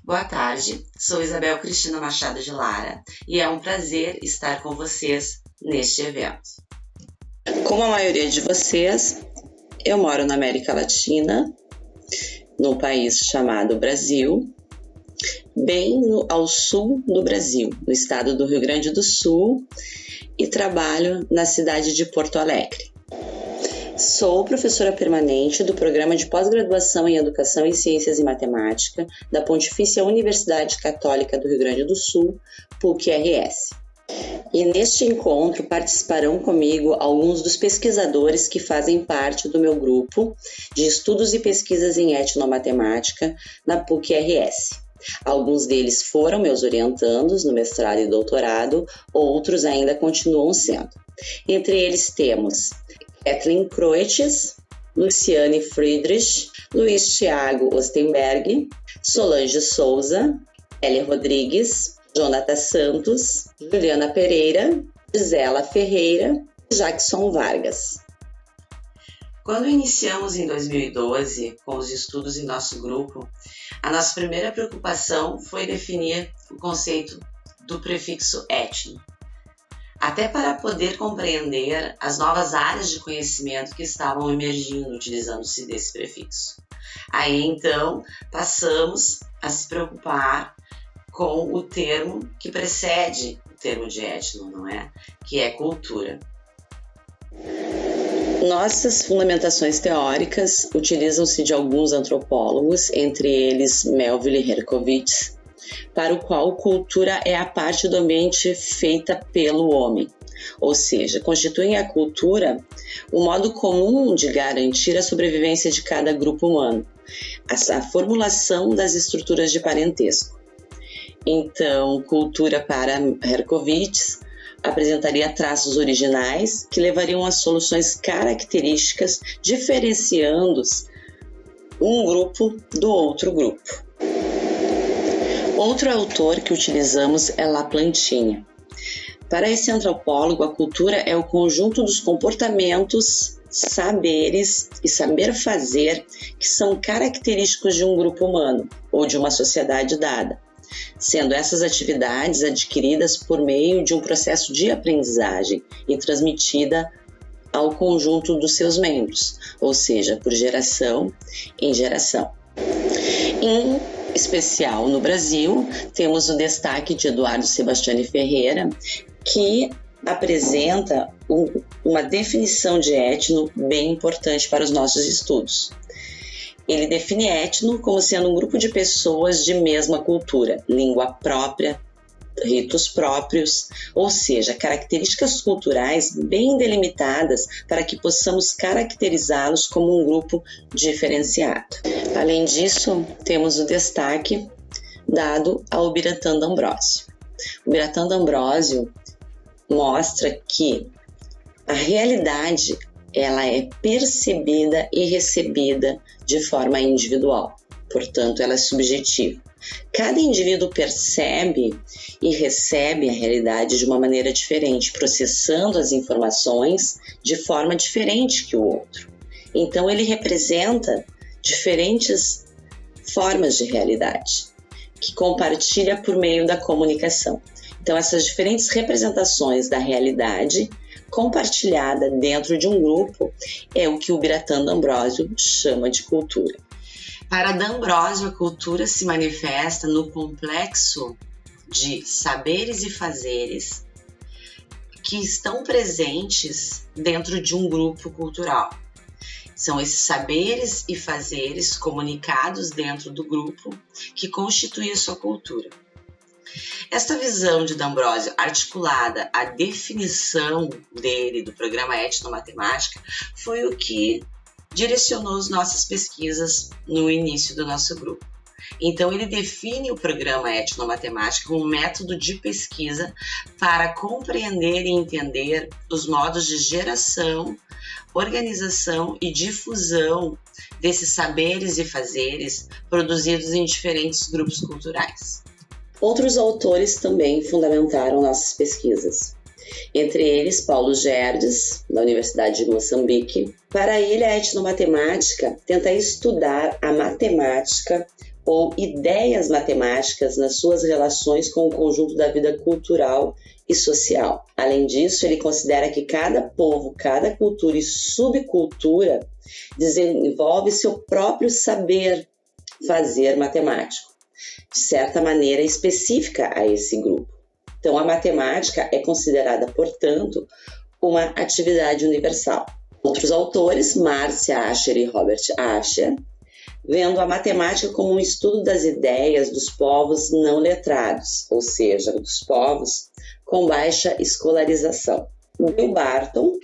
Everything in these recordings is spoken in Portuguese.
Boa tarde, sou Isabel Cristina Machado de Lara e é um prazer estar com vocês neste evento. Como a maioria de vocês, eu moro na América Latina, num país chamado Brasil, bem ao sul do Brasil, no estado do Rio Grande do Sul, e trabalho na cidade de Porto Alegre. Sou professora permanente do Programa de Pós-Graduação em Educação em Ciências e Matemática da Pontifícia Universidade Católica do Rio Grande do Sul, PUC-RS. E neste encontro participarão comigo alguns dos pesquisadores que fazem parte do meu grupo de estudos e pesquisas em etnomatemática na PUC-RS. Alguns deles foram meus orientandos no mestrado e doutorado, outros ainda continuam sendo. Entre eles temos Kathleen Croetes, Luciane Friedrich, Luiz Thiago Ostenberg, Solange Souza, Elia Rodrigues, Jonathan Santos, Juliana Pereira, Gisela Ferreira e Jackson Vargas. Quando iniciamos em 2012 com os estudos em nosso grupo, a nossa primeira preocupação foi definir o conceito do prefixo etno, até para poder compreender as novas áreas de conhecimento que estavam emergindo utilizando-se desse prefixo. Aí então passamos a se preocupar com o termo que precede o termo de etno, não é? Que é cultura. Nossas fundamentações teóricas utilizam-se de alguns antropólogos, entre eles Melville e Herkovitz, para o qual cultura é a parte do ambiente feita pelo homem, ou seja, constituem a cultura o modo comum de garantir a sobrevivência de cada grupo humano, a formulação das estruturas de parentesco. Então, cultura para Herkovitz apresentaria traços originais que levariam a soluções características, diferenciando-os um grupo do outro grupo. Outro autor que utilizamos é Laplantinha. Para esse antropólogo, a cultura é o conjunto dos comportamentos, saberes e saber fazer que são característicos de um grupo humano ou de uma sociedade dada, sendo essas atividades adquiridas por meio de um processo de aprendizagem e transmitida ao conjunto dos seus membros, ou seja, por geração em geração. Em especial no Brasil, temos o destaque de Eduardo Sebastiani Ferreira, que apresenta uma definição de etno bem importante para os nossos estudos. Ele define etno como sendo um grupo de pessoas de mesma cultura, língua própria, ritos próprios, ou seja, características culturais bem delimitadas para que possamos caracterizá-los como um grupo diferenciado. Além disso, temos o destaque dado ao Biratan D'Ambrosio. O Biratan D'Ambrosio mostra que a realidade ela é percebida e recebida de forma individual, portanto, ela é subjetiva. Cada indivíduo percebe e recebe a realidade de uma maneira diferente, processando as informações de forma diferente que o outro. Então, ele representa diferentes formas de realidade, que compartilha por meio da comunicação. Então, essas diferentes representações da realidade compartilhada dentro de um grupo é o que o Biratan D'Ambrosio chama de cultura. Para D'Ambrosio, a cultura se manifesta no complexo de saberes e fazeres que estão presentes dentro de um grupo cultural. São esses saberes e fazeres comunicados dentro do grupo que constituem a sua cultura. Esta visão de D'Ambrosio, articulada à definição dele do programa etnomatemática, foi o que direcionou as nossas pesquisas no início do nosso grupo. Então, ele define o programa etnomatemática como um método de pesquisa para compreender e entender os modos de geração, organização e difusão desses saberes e fazeres produzidos em diferentes grupos culturais. Outros autores também fundamentaram nossas pesquisas. Entre eles, Paulo Gerdes, da Universidade de Moçambique. Para ele, a etnomatemática tenta estudar a matemática ou ideias matemáticas nas suas relações com o conjunto da vida cultural e social. Além disso, ele considera que cada povo, cada cultura e subcultura desenvolve seu próprio saber fazer matemático, de certa maneira específica a esse grupo. Então, a matemática é considerada, portanto, uma atividade universal. Outros autores, Marcia Asher e Robert Asher, vendo a matemática como um estudo das ideias dos povos não letrados, ou seja, dos povos com baixa escolarização. Bill Barton,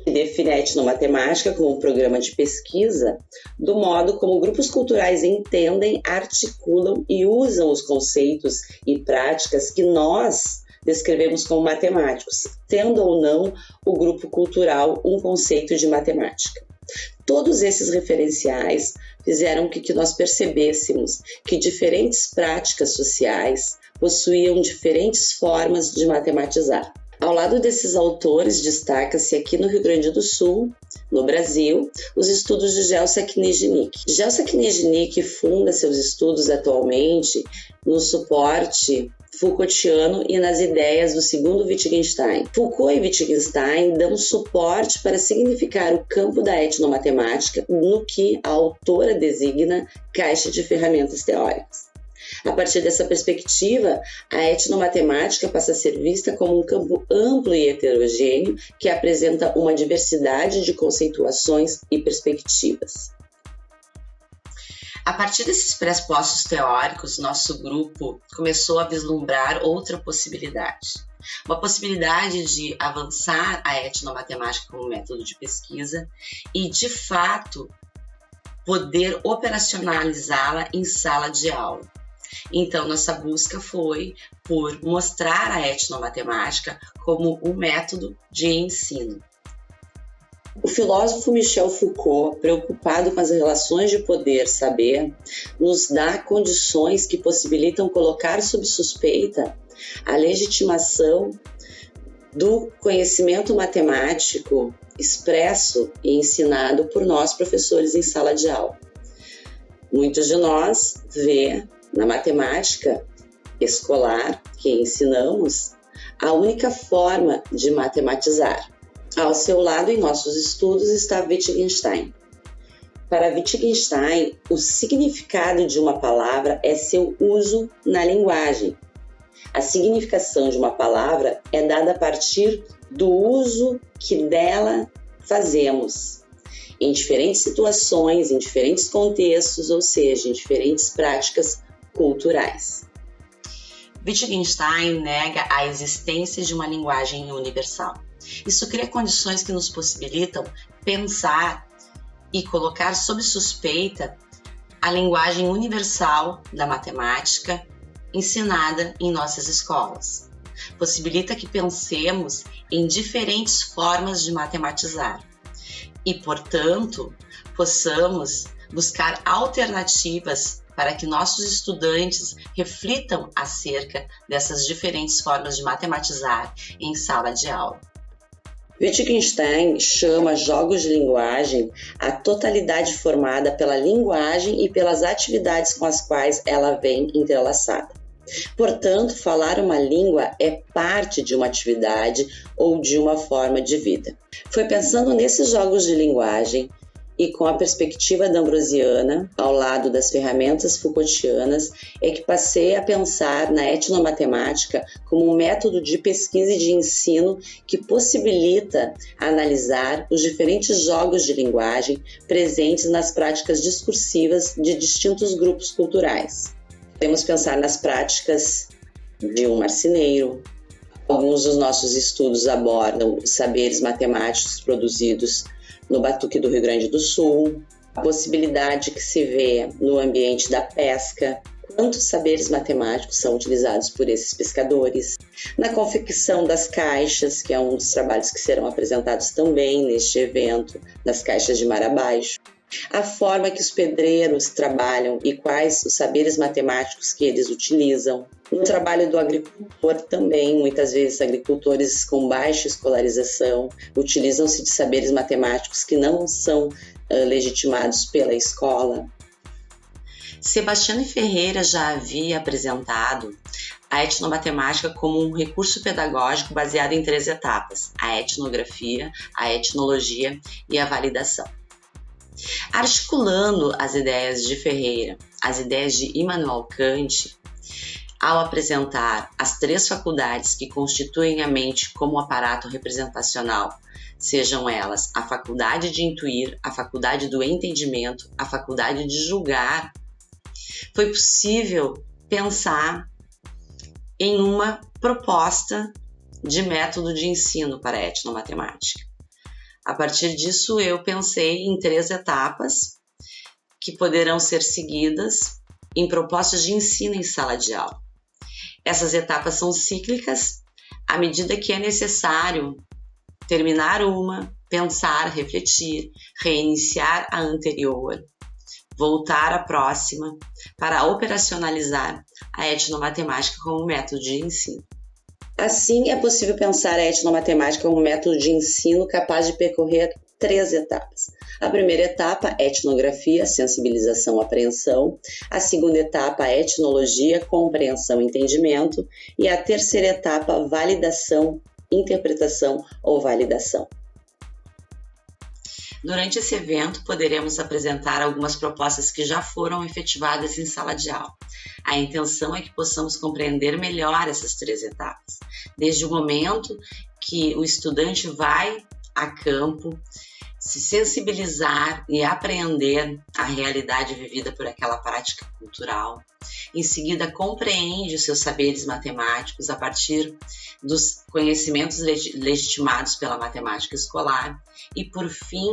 que define a etnomatemática como um programa de pesquisa do modo como grupos culturais entendem, articulam e usam os conceitos e práticas que nós descrevemos como matemáticos, tendo ou não o grupo cultural um conceito de matemática. Todos esses referenciais fizeram que nós percebêssemos que diferentes práticas sociais possuíam diferentes formas de matematizar. Ao lado desses autores, destaca-se aqui no Rio Grande do Sul, no Brasil, os estudos de Gelsia Kniznik. Gelsia Kniznik funda seus estudos atualmente no suporte Foucaultiano e nas ideias do segundo Wittgenstein. Foucault e Wittgenstein dão suporte para significar o campo da etnomatemática no que a autora designa caixa de ferramentas teóricas. A partir dessa perspectiva, a etnomatemática passa a ser vista como um campo amplo e heterogêneo que apresenta uma diversidade de conceituações e perspectivas. A partir desses pressupostos teóricos, nosso grupo começou a vislumbrar outra possibilidade. Uma possibilidade de avançar a etnomatemática como método de pesquisa e, de fato, poder operacionalizá-la em sala de aula. Então, nossa busca foi por mostrar a etnomatemática como um método de ensino. O filósofo Michel Foucault, preocupado com as relações de poder-saber, nos dá condições que possibilitam colocar sob suspeita a legitimação do conhecimento matemático expresso e ensinado por nós, professores, em sala de aula. Muitos de nós vê na matemática escolar que ensinamos a única forma de matematizar. Ao seu lado, em nossos estudos, está Wittgenstein. Para Wittgenstein, o significado de uma palavra é seu uso na linguagem. A significação de uma palavra é dada a partir do uso que dela fazemos, em diferentes situações, em diferentes contextos, ou seja, em diferentes práticas culturais. Wittgenstein nega a existência de uma linguagem universal. Isso cria condições que nos possibilitam pensar e colocar sob suspeita a linguagem universal da matemática ensinada em nossas escolas. Possibilita que pensemos em diferentes formas de matematizar e, portanto, possamos buscar alternativas para que nossos estudantes reflitam acerca dessas diferentes formas de matematizar em sala de aula. Wittgenstein chama jogos de linguagem a totalidade formada pela linguagem e pelas atividades com as quais ela vem entrelaçada. Portanto, falar uma língua é parte de uma atividade ou de uma forma de vida. Foi pensando nesses jogos de linguagem e com a perspectiva ambrosiana, ao lado das ferramentas Foucaultianas, é que passei a pensar na etnomatemática como um método de pesquisa e de ensino que possibilita analisar os diferentes jogos de linguagem presentes nas práticas discursivas de distintos grupos culturais. Podemos pensar nas práticas de um marceneiro. Alguns dos nossos estudos abordam os saberes matemáticos produzidos no Batuque do Rio Grande do Sul, a possibilidade que se vê no ambiente da pesca, quantos saberes matemáticos são utilizados por esses pescadores, na confecção das caixas, que é um dos trabalhos que serão apresentados também neste evento, das caixas de mar abaixo, a forma que os pedreiros trabalham e quais os saberes matemáticos que eles utilizam. No trabalho do agricultor também, muitas vezes agricultores com baixa escolarização utilizam-se de saberes matemáticos que não são legitimados pela escola. Sebastiane Ferreira já havia apresentado a etnomatemática como um recurso pedagógico baseado em 3 etapas: a etnografia, a etnologia e a validação. Articulando as ideias de Ferreira, as ideias de Immanuel Kant, ao apresentar as 3 faculdades que constituem a mente como aparato representacional, sejam elas a faculdade de intuir, a faculdade do entendimento, a faculdade de julgar, foi possível pensar em uma proposta de método de ensino para a etnomatemática. A partir disso, eu pensei em 3 etapas que poderão ser seguidas em propostas de ensino em sala de aula. Essas etapas são cíclicas, à medida que é necessário terminar uma, pensar, refletir, reiniciar a anterior, voltar à próxima, para operacionalizar a etnomatemática como método de ensino. Assim, é possível pensar a etnomatemática como um método de ensino capaz de percorrer 3 etapas. A primeira etapa, etnografia, sensibilização, apreensão. A segunda etapa, etnologia, compreensão e entendimento. E a terceira etapa, validação, interpretação ou validação. Durante esse evento, poderemos apresentar algumas propostas que já foram efetivadas em sala de aula. A intenção é que possamos compreender melhor essas 3 etapas, desde o momento que o estudante vai a campo, se sensibilizar e apreender a realidade vivida por aquela prática cultural. Em seguida, compreende os seus saberes matemáticos a partir dos conhecimentos legitimados pela matemática escolar e, por fim,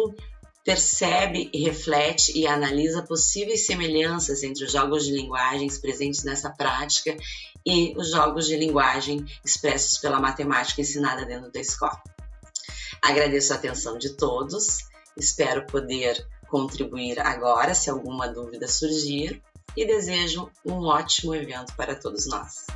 percebe, reflete e analisa possíveis semelhanças entre os jogos de linguagens presentes nessa prática e os jogos de linguagem expressos pela matemática ensinada dentro da escola. Agradeço a atenção de todos, espero poder contribuir agora se alguma dúvida surgir e desejo um ótimo evento para todos nós.